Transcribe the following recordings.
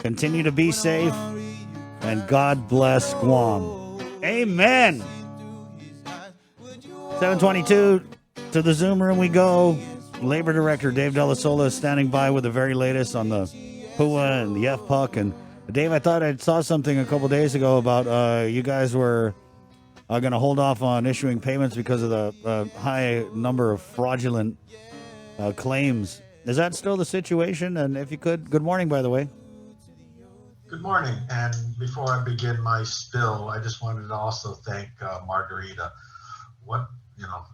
Continue to be safe, and God bless Guam. Amen. 722 to the Zoom room we go. Labor Director Dave Dell'Isola is standing by with the very latest on the PUA and the FPUC. And Dave, I thought I saw something a couple days ago about you guys were going to hold off on issuing payments because of the high number of fraudulent claims. Is that still the situation? And if you could, good morning, by the way. Good morning. And before I begin my spill, I just wanted to also thank Margarita.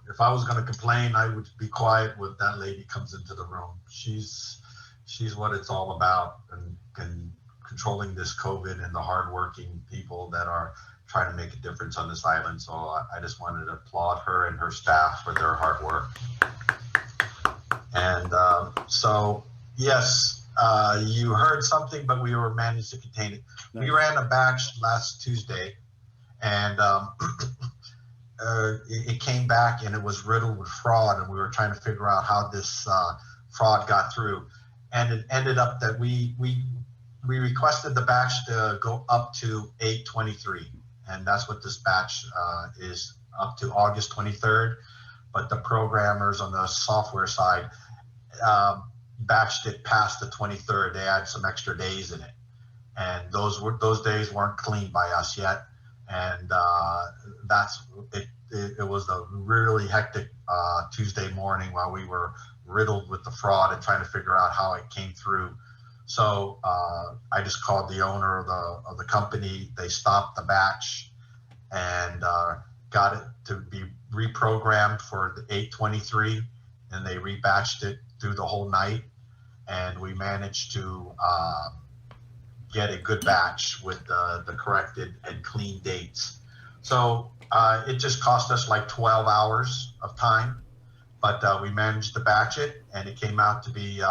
If I was going to complain, I would be quiet when that lady comes into the room. She's what it's all about, and controlling this COVID and the hardworking people that are trying to make a difference on this island. So I just wanted to applaud her and her staff for their hard work. And yes, you heard something, but we were managed to contain it. Nice. We ran a batch last Tuesday, and it came back and it was riddled with fraud, and we were trying to figure out how this fraud got through. And it ended up that we requested the batch to go up to 8/23, and that's what this batch is, up to August 23rd. But the programmers on the software side batched it past the 23rd. They had some extra days in it, and those days weren't cleaned by us yet. And that's it. It was a really hectic Tuesday morning while we were riddled with the fraud and trying to figure out how it came through. So I just called the owner of the company. They stopped the batch and got it to be reprogrammed for the 8/23, and they rebatched it through the whole night. And we managed to get a good batch with the corrected and clean dates. So it just cost us like 12 hours of time, but we managed to batch it, and it came out to be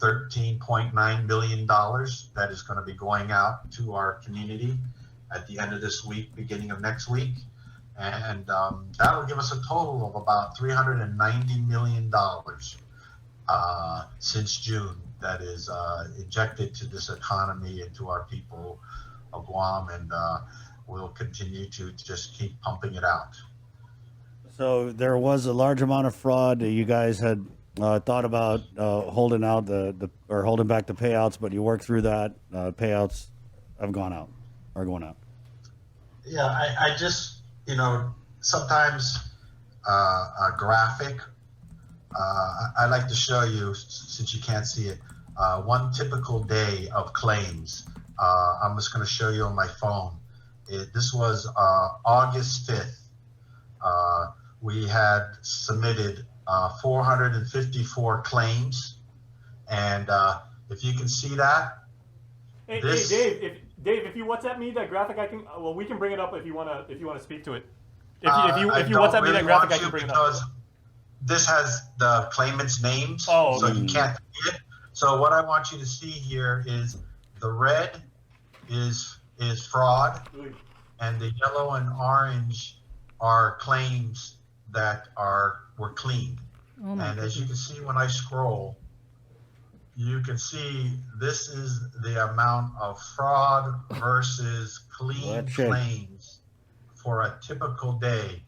$13.9 million that is going to be going out to our community at the end of this week, beginning of next week. And that'll give us a total of about $390 million since June that is injected to this economy and to our people of Guam, and we'll continue to just keep pumping it out. So there was a large amount of fraud. You guys had thought about holding out or holding back the payouts, but you worked through that. Payouts have gone out, are going out. Yeah, I just, sometimes a graphic. I'd like to show you, since you can't see it, one typical day of claims. I'm just going to show you on my phone. This was August 5th. We had submitted 454 claims, and if you can see that. Hey, Dave, if you WhatsApp me that graphic, we can bring it up if you want to speak to it. If you WhatsApp me that graphic, I can bring it up. This has the claimant's names, so you can't see it. So what I want you to see here is the red is fraud, and the yellow and orange are claims that were cleaned. And as you can see when I scroll, you can see this is the amount of fraud versus clean claims for a typical day.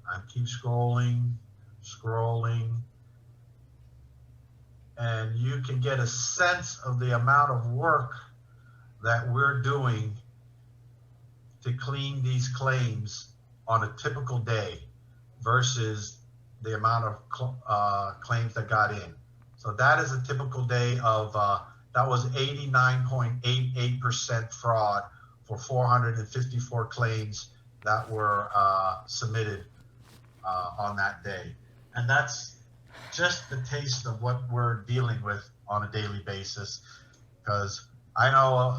I keep scrolling, and you can get a sense of the amount of work that we're doing to clean these claims on a typical day versus the amount of claims that got in. So that is a typical day of, that was 89.88% fraud for 454 claims that were submitted on that day. And that's just the taste of what we're dealing with on a daily basis. Because I know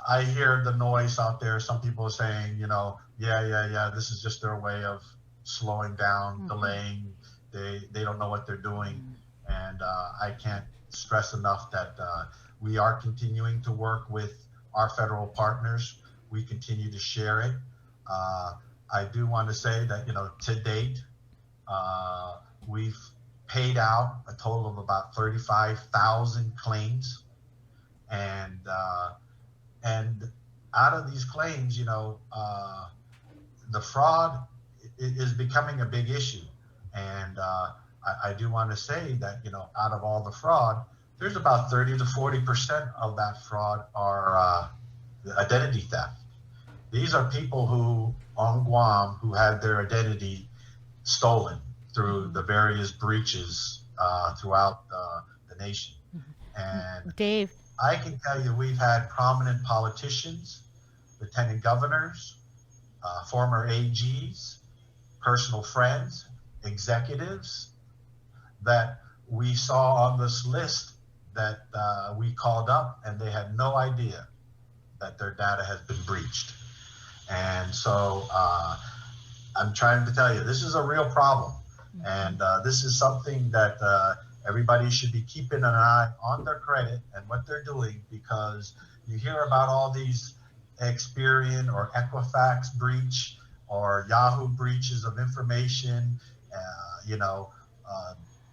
I hear the noise out there. Some people are saying, this is just their way of slowing down, delaying. They don't know what they're doing. And I can't stress enough that we are continuing to work with our federal partners. We continue to share it. I do want to say that, to date, we've paid out a total of about 35,000 claims. And And out of these claims, the fraud is becoming a big issue. And I do want to say that, out of all the fraud, there's about 30 to 40% of that fraud are identity theft. These are people who, on Guam, who had their identity stolen through the various breaches throughout the nation. And Dave, I can tell you we've had prominent politicians, lieutenant governors, former AGs, personal friends, executives that we saw on this list that we called up, and they had no idea that their data has been breached. And so I'm trying to tell you, this is a real problem. And this is something that everybody should be keeping an eye on their credit and what they're doing, because you hear about all these Experian or Equifax breach or Yahoo breaches of information,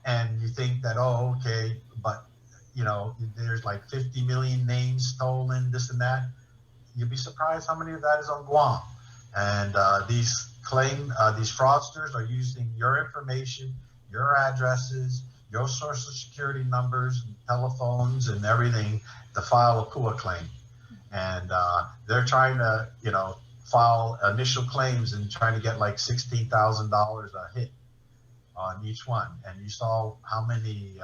and you think that, oh, okay, but, there's like 50 million names stolen, this and that. You'd be surprised how many of that is on Guam. And these fraudsters are using your information, your addresses, your social security numbers, and telephones, and everything to file a PUA claim. And they're trying to, file initial claims and trying to get like $16,000 a hit on each one. And you saw how many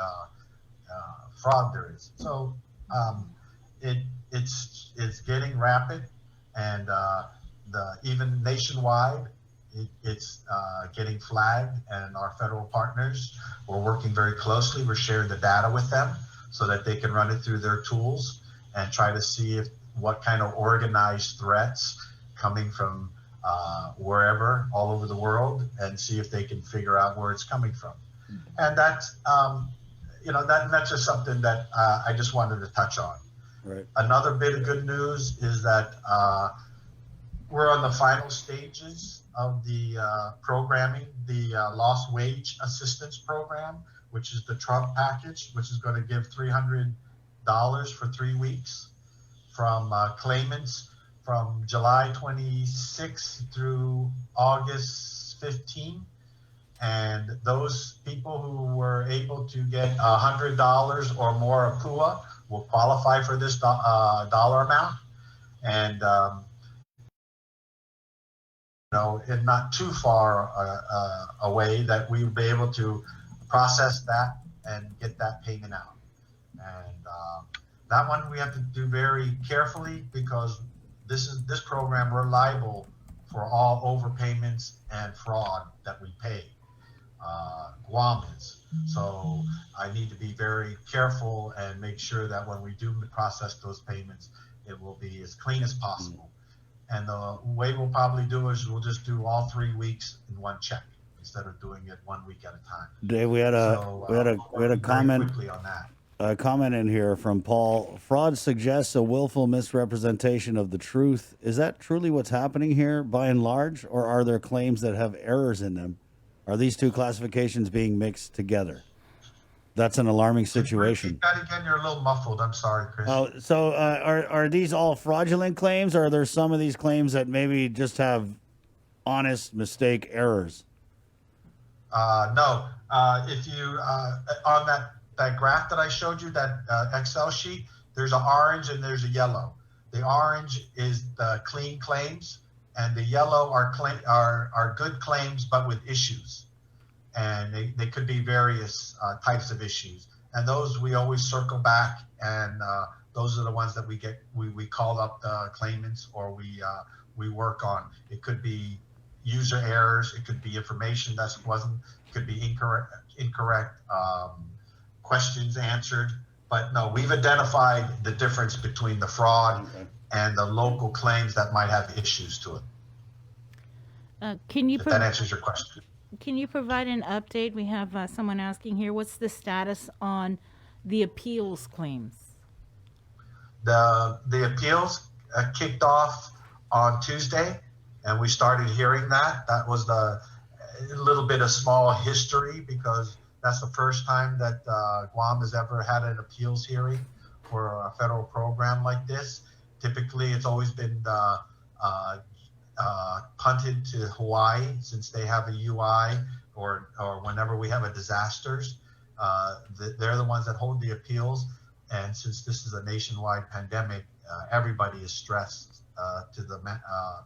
fraud there is. So it's getting rapid, and even nationwide, it's getting flagged. And our federal partners, we're working very closely. We're sharing the data with them so that they can run it through their tools and try to see what kind of organized threats coming from wherever, all over the world, and see if they can figure out where it's coming from. And that's, that's just something that I just wanted to touch on. Right. Another bit of good news is that we're on the final stages of the programming, the lost wage assistance program, which is the Trump package, which is going to give $300 for 3 weeks from claimants from July 26 through August 15. And those people who were able to get $100 or more of PUA will qualify for this dollar amount. And, and not too far away that we will be able to process that and get that payment out. And that one we have to do very carefully, because this program, we're liable for all overpayments and fraud that we pay. Guam is. So I need to be very careful and make sure that when we do process those payments, it will be as clean as possible. And the way we'll probably do is we'll just do all 3 weeks in one check instead of doing it 1 week at a time. Dave, we had a comment. Quickly on that. A comment in here from Paul. Fraud suggests a willful misrepresentation of the truth. Is that truly what's happening here by and large, or are there claims that have errors in them? Are these two classifications being mixed together? That's an alarming situation. Repeat that again. You're a little muffled. I'm sorry, Chris. Oh, so are these all fraudulent claims, or are there some of these claims that maybe just have honest mistake errors? No. If you on that graph that I showed you, that Excel sheet, there's an orange and there's a yellow. The orange is the clean claims, and the yellow are good claims but with issues, and they could be various types of issues. And those we always circle back, and those are the ones that we call up the claimants, or we work on. It could be user errors, it could be information that wasn't, it could be incorrect questions answered. But no, we've identified the difference between the fraud and the local claims that might have issues to it. If that answers your question. Can you provide an update? We have someone asking here, what's the status on the appeals claims? The appeals kicked off on Tuesday, and we started hearing that. That was a little bit of small history, because that's the first time that Guam has ever had an appeals hearing for a federal program like this. Typically, it's always been punted to Hawaii since they have a UI, or whenever we have a disasters, they're the ones that hold the appeals. And since this is a nationwide pandemic, everybody is stressed to the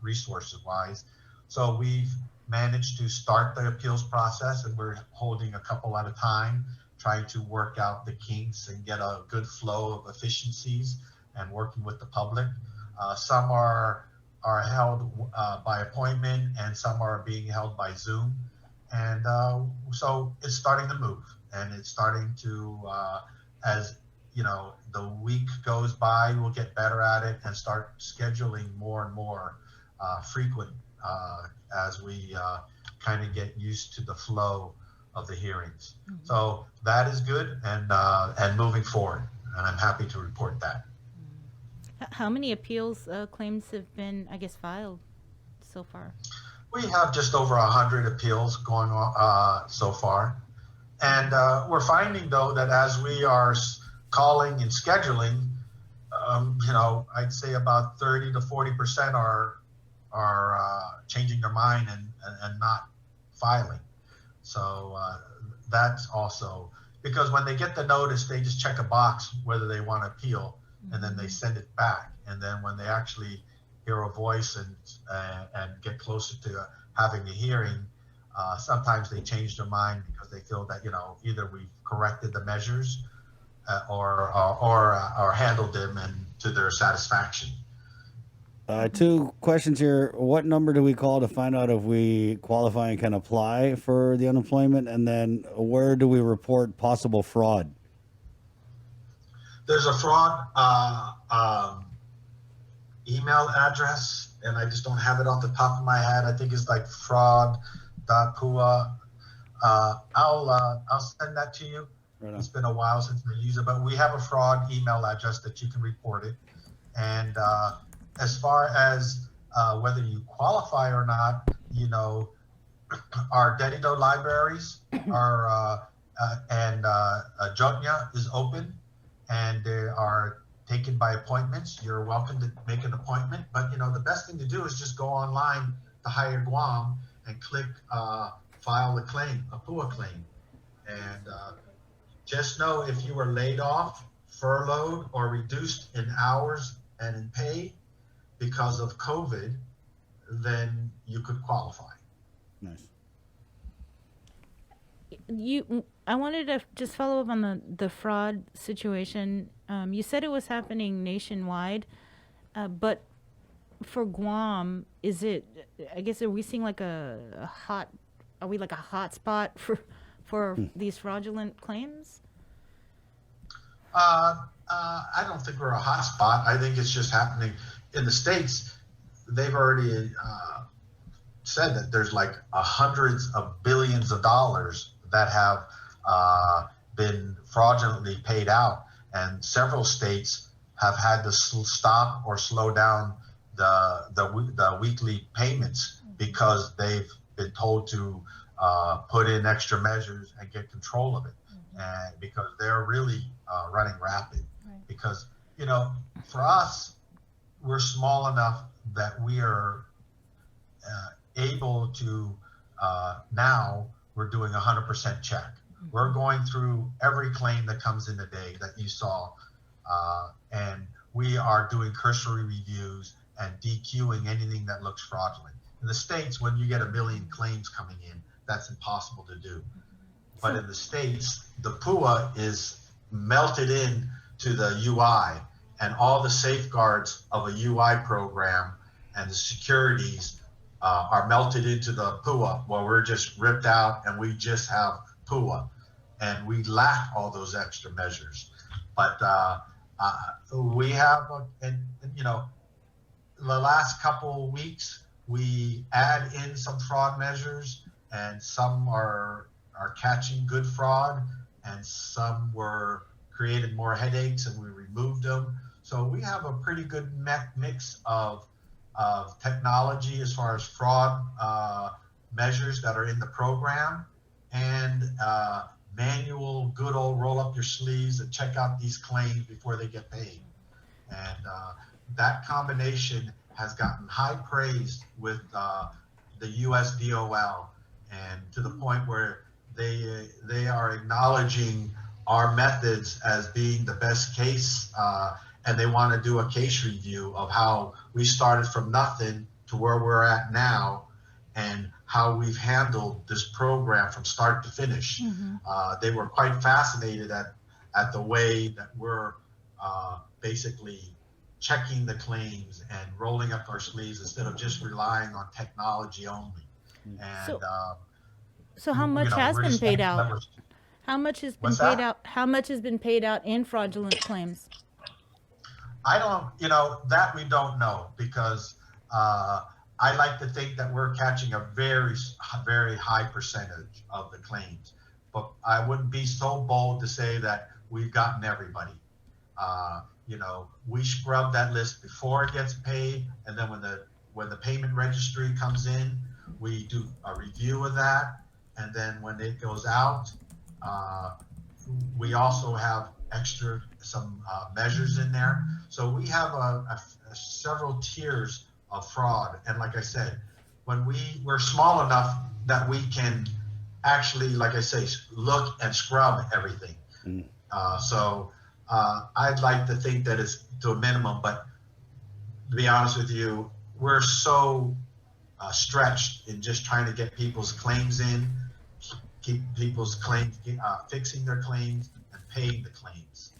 resources wise. So we've managed to start the appeals process, and we're holding a couple at a time, trying to work out the kinks and get a good flow of efficiencies and working with the public. Some are held by appointment, and some are being held by Zoom. And so it's starting to move, and it's starting to, as you know, the week goes by, we'll get better at it and start scheduling more and more frequent as we kind of get used to the flow of the hearings. Mm-hmm. So that is good, and moving forward, and I'm happy to report that. How many appeals claims have been, I guess, filed so far? We have just over 100 appeals going on so far. And we're finding, though, that as we are calling and scheduling, I'd say about 30 to 40% are changing their mind and not filing. So that's also, because when they get the notice, they just check a box whether they want to appeal, and then they send it back. And then when they actually hear a voice and get closer to having a hearing, sometimes they change their mind because they feel that, either we've corrected the measures or handled them and to their satisfaction. 2 questions here. What number do we call to find out if we qualify and can apply for the unemployment? And then where do we report possible fraud? There's a fraud email address, and I just don't have it off the top of my head. I think it's like fraud.pua. I'll send that to you. Right. It's been a while since we used it, but we have a fraud email address that you can report it. And as far as whether you qualify or not, our Dell'Isola libraries are and Jotnya is open, and they are taken by appointments. You're welcome to make an appointment, but the best thing to do is just go online to Hire Guam and click file a claim, a PUA claim. And just know if you were laid off, furloughed, or reduced in hours and in pay because of COVID, then you could qualify. Nice. I wanted to just follow up on the fraud situation. You said it was happening nationwide, but for Guam, is it? I guess are we seeing like a hot spot for these fraudulent claims? I don't think we're a hot spot. I think it's just happening in the States. They've already said that there's like hundreds of billions of dollars that have been fraudulently paid out, and several states have had to stop or slow down the weekly payments because they've been told to put in extra measures and get control of it, and because they're really running rapid. Right. Because for us, we're small enough that we are able to now we're doing 100% check. Mm-hmm. We're going through every claim that comes in a day that you saw, and we are doing cursory reviews and DQing anything that looks fraudulent. In the States, when you get 1 million claims coming in, that's impossible to do. But in the States, the PUA is melted in to the UI, and all the safeguards of a UI program and the securities are melted into the PUA, while we're just ripped out and we just have PUA, and we lack all those extra measures. But we have, the last couple of weeks, we add in some fraud measures, and some are catching good fraud, and some were created more headaches and we removed them. So we have a pretty good mix of technology as far as fraud measures that are in the program, and manual good old roll up your sleeves and check out these claims before they get paid. And that combination has gotten high praise with the U.S. DOL, and to the point where they are acknowledging our methods as being the best case, and they want to do a case review of how we started from nothing to where we're at now, and how we've handled this program from start to finish. They were quite fascinated at the way that we're basically checking the claims and rolling up our sleeves instead of just relying on technology only. And so how much has been paid out? How much has been paid out? How much has been paid out in fraudulent claims? I don't, that we don't know, because I like to think that we're catching a very, very high percentage of the claims, but I wouldn't be so bold to say that we've gotten everybody. We scrub that list before it gets paid, and then when the payment registry comes in, we do a review of that, and then when it goes out, we also have some measures in there. So we have several tiers of fraud, and like I said, when we're small enough that we can actually, like I say, look and scrub everything. I'd like to think that it's to a minimum, but to be honest with you, we're so stretched in just trying to get people's claims in, keep people's claims, fixing their claims and paying the claims.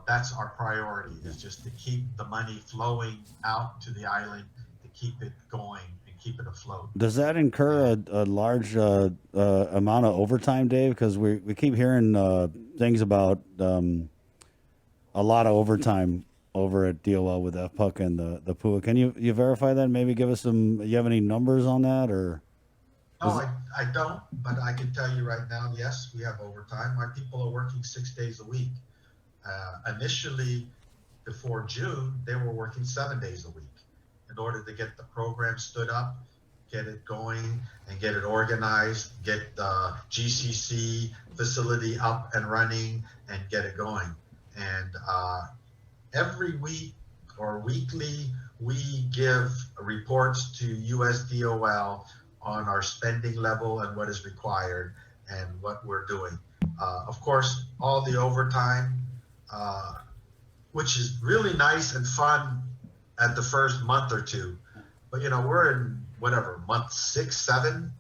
That's our priority, is just to keep the money flowing out to the island, to keep it going and keep it afloat. Does that incur a large amount of overtime, Dave? Because we keep hearing things about a lot of overtime over at DOL with FPUC and the PUA. Can you verify that? Maybe give us you have any numbers on that, or? No, I don't, but I can tell you right now, yes, we have overtime. My people are working 6 days a week. Initially, before June, they were working 7 days a week in order to get the program stood up, get it going, and get it organized, get the GCC facility up and running, and get it going. And every week or weekly, we give reports to USDOL on our spending level and what is required and what we're doing. Of course, all the overtime, which is really nice and fun at the first month or two, but we're in month 6, 7.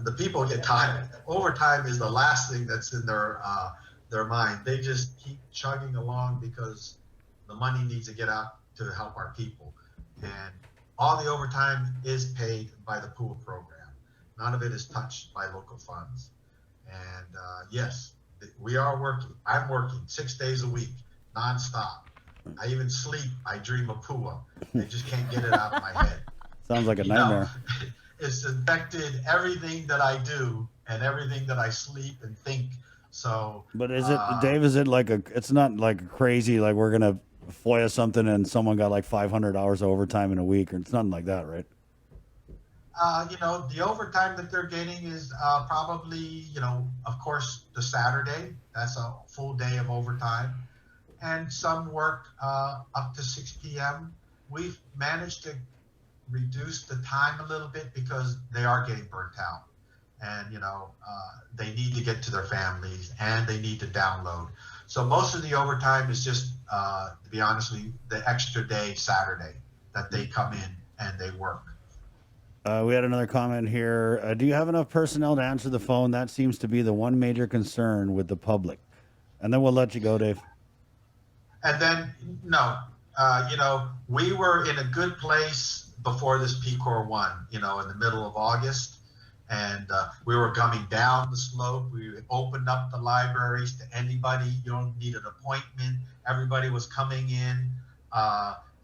The people get tired. Overtime is the last thing that's in their mind. They just keep chugging along because the money needs to get out to help our people. And all the overtime is paid by the pool program. None of it is touched by local funds. And yes, we are working. I'm working 6 days a week, nonstop. I even sleep. I dream of PUA. I just can't get it out of my head. Sounds like a nightmare. It's affected everything that I do and everything that I sleep and think. So, but is it, Dave? Is it it's not like crazy, like we're gonna FOIA something and someone got like 500 hours of overtime in a week, or it's nothing like that, right? The overtime that they're getting is probably, of course, the Saturday. That's a full day of overtime. And some work up to 6 p.m. We've managed to reduce the time a little bit because they are getting burnt out. And, they need to get to their families and they need to download. So most of the overtime is just, to be honest with you, the extra day Saturday that they come in and they work. We had another comment here. Do you have enough personnel to answer the phone? That seems to be the one major concern with the public. And then we'll let you go, Dave. And then, no, we were in a good place before this PCOR 1, in the middle of August. And we were coming down the slope. We opened up the libraries to anybody. You don't need an appointment. Everybody was coming in.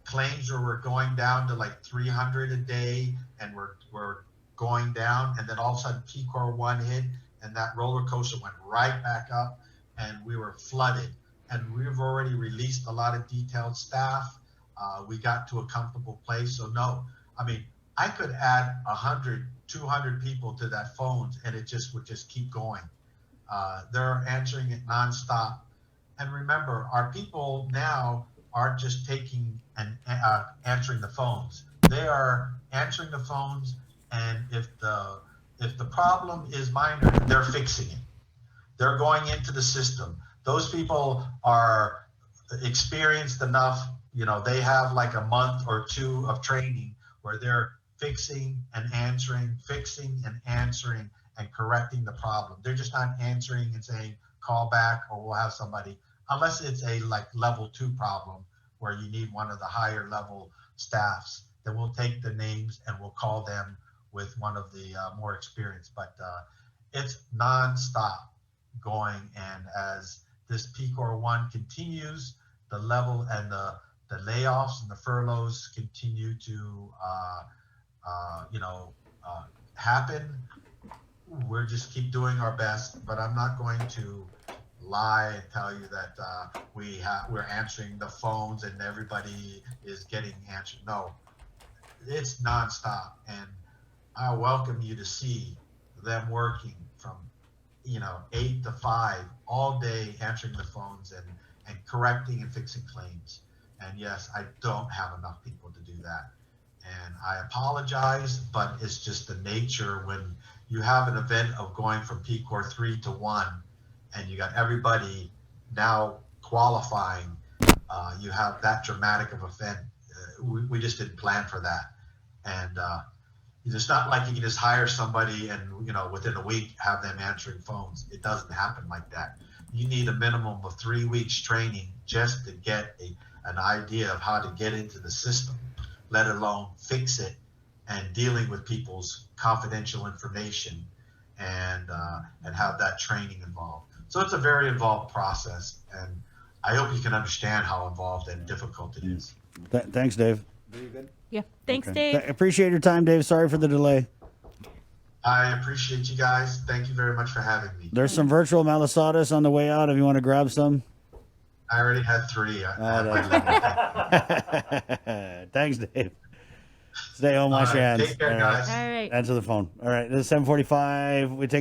Claims were going down to like 300 a day, and we're going down. And then all of a sudden, PCOR 1 hit, and that roller coaster went right back up, and we were flooded. And we've already released a lot of detailed staff. We got to a comfortable place. So no, I could add 100, 200 people to that phone, and it would just keep going. They're answering it nonstop. And remember, our people now aren't just taking and answering the phones. They are answering the phones, and if the problem is minor, they're fixing it. They're going into the system. Those people are experienced enough. They have like a month or two of training where they're fixing and answering, and correcting the problem. They're just not answering and saying, call back or we'll have somebody, unless it's a like level 2 problem where you need one of the higher level staffs. Then we'll take the names and we'll call them with one of the more experienced. But it's nonstop going, and as this PCOR 1 continues, the level and the layoffs and the furloughs continue to happen. We're just keep doing our best, but I'm not going to lie and tell you that we're answering the phones and everybody is getting answered. No, it's nonstop, and I welcome you to see them working from 8 to 5 all day, answering the phones and correcting and fixing claims. And yes, I don't have enough people to do that, and I apologize, but it's just the nature when you have an event of going from PCOR 3 to 1 and you got everybody now qualifying. You have that dramatic of event. We just didn't plan for that, and it's not like you can just hire somebody and within a week have them answering phones. It doesn't happen like that. You need a minimum of 3 weeks training just to get an idea of how to get into the system, let alone fix it and dealing with people's confidential information and have that training involved. So it's a very involved process, and I hope you can understand how involved and difficult it is. Thanks, Dave. Very good. Yeah. Thanks, Okay. Dave. Appreciate your time, Dave. Sorry for the delay. I appreciate you guys. Thank you very much for having me. There's some virtual malasadas on the way out if you want to grab some. I already had 3. Thanks, Dave. Stay home, wash your hands. Take care, All right. guys. All right. Answer the phone. All right, this is 7:45. We take